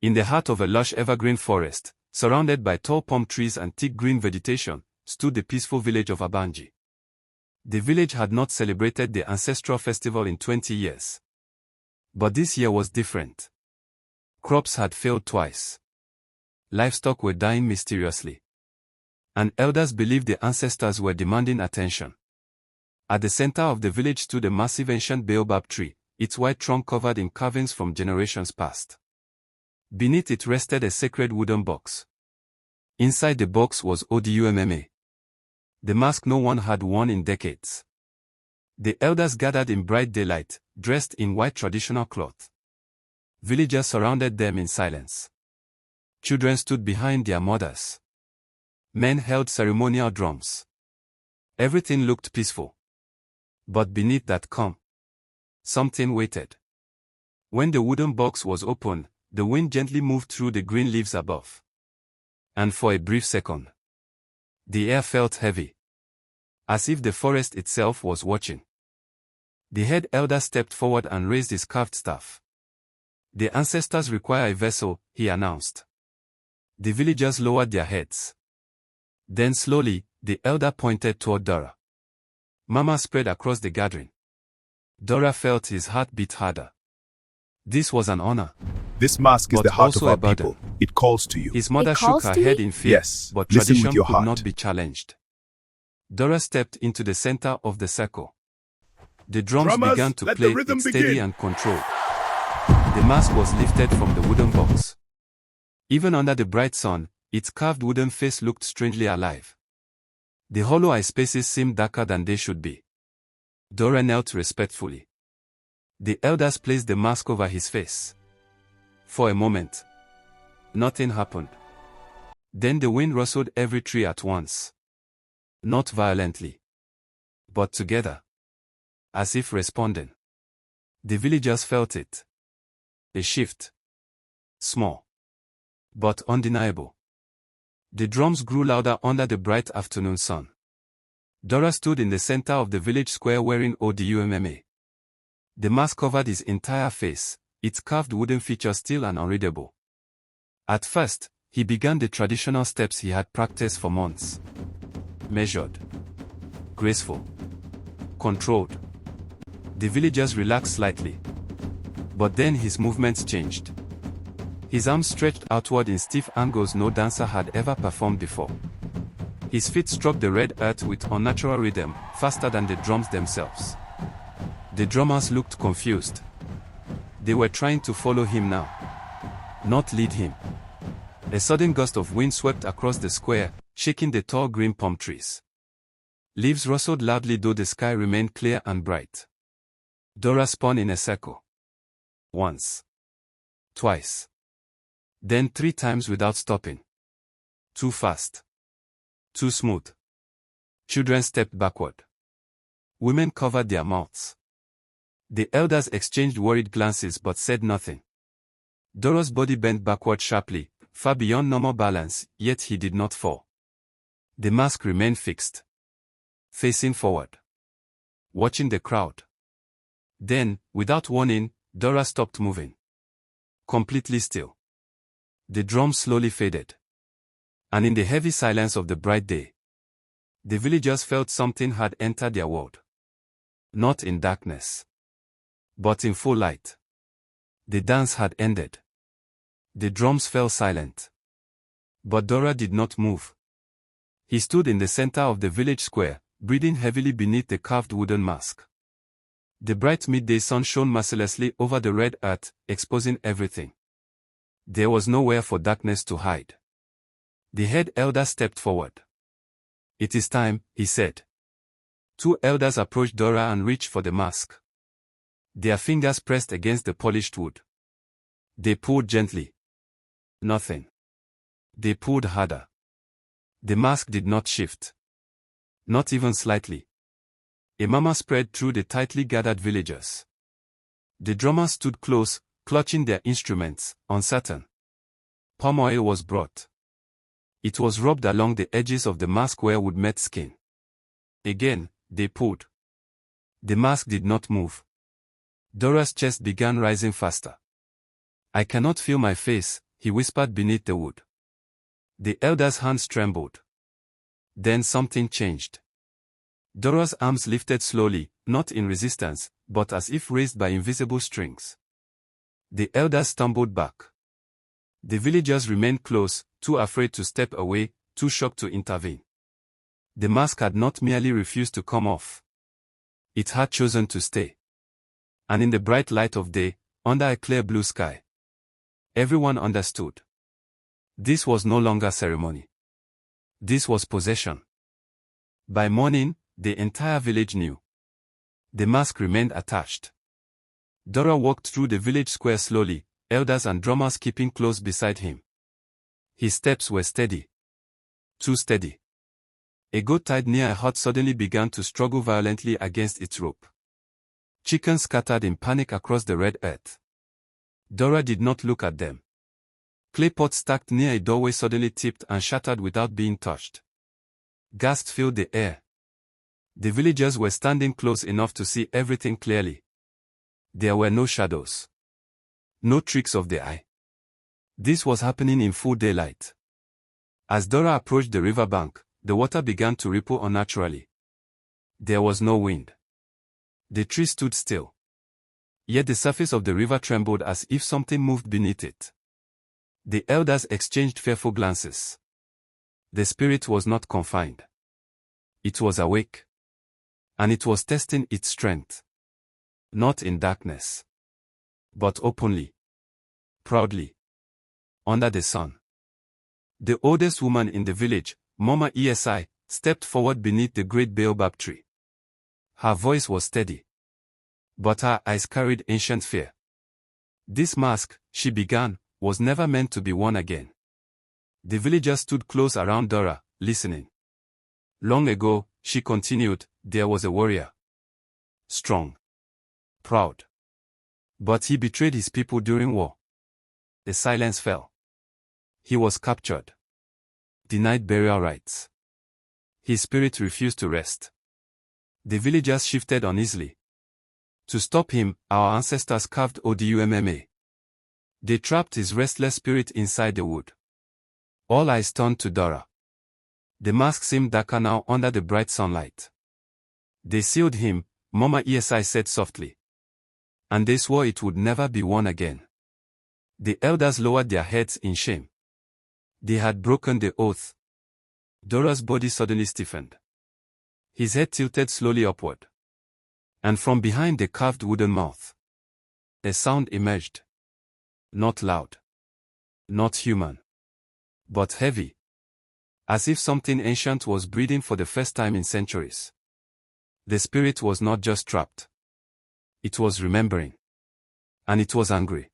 In the heart of a lush evergreen forest, surrounded by tall palm trees and thick green vegetation, stood the peaceful village of Abanji. The village had not celebrated the ancestral festival in 20 years. But this year was different. Crops had failed twice. Livestock were dying mysteriously. And elders believed the ancestors were demanding attention. At the center of the village stood a massive ancient baobab tree, its white trunk covered in carvings from generations past. Beneath it rested a sacred wooden box. Inside the box was Odumma, the mask no one had worn in decades. The elders gathered in bright daylight, dressed in white traditional cloth. Villagers surrounded them in silence. Children stood behind their mothers. Men held ceremonial drums. Everything looked peaceful. But beneath that calm, something waited. When the wooden box was opened, the wind gently moved through the green leaves above. And for a brief second, the air felt heavy, as if the forest itself was watching. The head elder stepped forward and raised his carved staff. The ancestors require a vessel, he announced. The villagers lowered their heads. Then slowly, the elder pointed toward Dara. Murmurs spread across the gathering. Dara felt his heart beat harder. This was an honor. This mask is but the heart of also our a burden. people. It calls to you. His mother It shook calls her to head me? in fear, Yes, but listen with tradition your could heart. not be challenged. Dara stepped into the center of the circle. The drums Drummers, began to let play the rhythm it steady begin. and controlled. The mask was lifted from the wooden box. Even under the bright sun, its carved wooden face looked strangely alive. The hollow eye spaces seemed darker than they should be. Dara knelt respectfully. The elders placed the mask over his face. For a moment, nothing happened. Then the wind rustled every tree at once. Not violently, but together, as if responding. The villagers felt it. A shift. Small, but undeniable. The drums grew louder under the bright afternoon sun. Dara stood in the center of the village square wearing Odumma. The mask covered his entire face, its carved wooden features still and unreadable. At first, he began the traditional steps he had practiced for months. Measured, graceful, controlled. The villagers relaxed slightly. But then his movements changed. His arms stretched outward in stiff angles no dancer had ever performed before. His feet struck the red earth with unnatural rhythm, faster than the drums themselves. The drummers looked confused. They were trying to follow him now, not lead him. A sudden gust of wind swept across the square, shaking the tall green palm trees. Leaves rustled loudly though the sky remained clear and bright. Dara spun in a circle. Once. Twice. Then 3 times without stopping. Too fast. Too smooth. Children stepped backward. Women covered their mouths. The elders exchanged worried glances but said nothing. Dara's body bent backward sharply, far beyond normal balance, yet he did not fall. The mask remained fixed. Facing forward. Watching the crowd. Then, without warning, Dara stopped moving. Completely still. The drums slowly faded. And in the heavy silence of the bright day, the villagers felt something had entered their world. Not in darkness, but in full light. The dance had ended. The drums fell silent. But Dara did not move. He stood in the center of the village square, breathing heavily beneath the carved wooden mask. The bright midday sun shone mercilessly over the red earth, exposing everything. There was nowhere for darkness to hide. The head elder stepped forward. "It is time," he said. 2 elders approached Dara and reached for the mask. Their fingers pressed against the polished wood. They pulled gently. Nothing. They pulled harder. The mask did not shift. Not even slightly. A murmur spread through the tightly gathered villagers. The drummers stood close, clutching their instruments, uncertain. Palm oil was brought. It was rubbed along the edges of the mask where wood met skin. Again, they pulled. The mask did not move. Dara's chest began rising faster. "I cannot feel my face," he whispered beneath the wood. The elder's hands trembled. Then something changed. Dara's arms lifted slowly, not in resistance, but as if raised by invisible strings. The elders stumbled back. The villagers remained close, too afraid to step away, too shocked to intervene. The mask had not merely refused to come off. It had chosen to stay. And in the bright light of day, under a clear blue sky, everyone understood. This was no longer ceremony. This was possession. By morning, the entire village knew. The mask remained attached. Dara walked through the village square slowly, elders and drummers keeping close beside him. His steps were steady. Too steady. A goat tied near a hut suddenly began to struggle violently against its rope. Chickens scattered in panic across the red earth. Dara did not look at them. Clay pots stacked near a doorway suddenly tipped and shattered without being touched. Gasps filled the air. The villagers were standing close enough to see everything clearly. There were no shadows. No tricks of the eye. This was happening in full daylight. As Dara approached the riverbank, the water began to ripple unnaturally. There was no wind. The tree stood still. Yet the surface of the river trembled as if something moved beneath it. The elders exchanged fearful glances. The spirit was not confined. It was awake. And it was testing its strength. Not in darkness. But openly. Proudly. Under the sun. The oldest woman in the village, Mama Esi, stepped forward beneath the great baobab tree. Her voice was steady. But her eyes carried ancient fear. This mask, she began, was never meant to be worn again. The villagers stood close around Dara, listening. Long ago, she continued, there was a warrior. Strong. Proud. But he betrayed his people during war. The silence fell. He was captured. Denied burial rites. His spirit refused to rest. The villagers shifted uneasily. To stop him, our ancestors carved Odumma. They trapped his restless spirit inside the wood. All eyes turned to Dara. The mask seemed darker now under the bright sunlight. They sealed him, Mama Esi said softly. And they swore it would never be worn again. The elders lowered their heads in shame. They had broken the oath. Dara's body suddenly stiffened. His head tilted slowly upward. And from behind the carved wooden mouth, a sound emerged. Not loud. Not human. But heavy. As if something ancient was breathing for the first time in centuries. The spirit was not just trapped. It was remembering. And it was angry.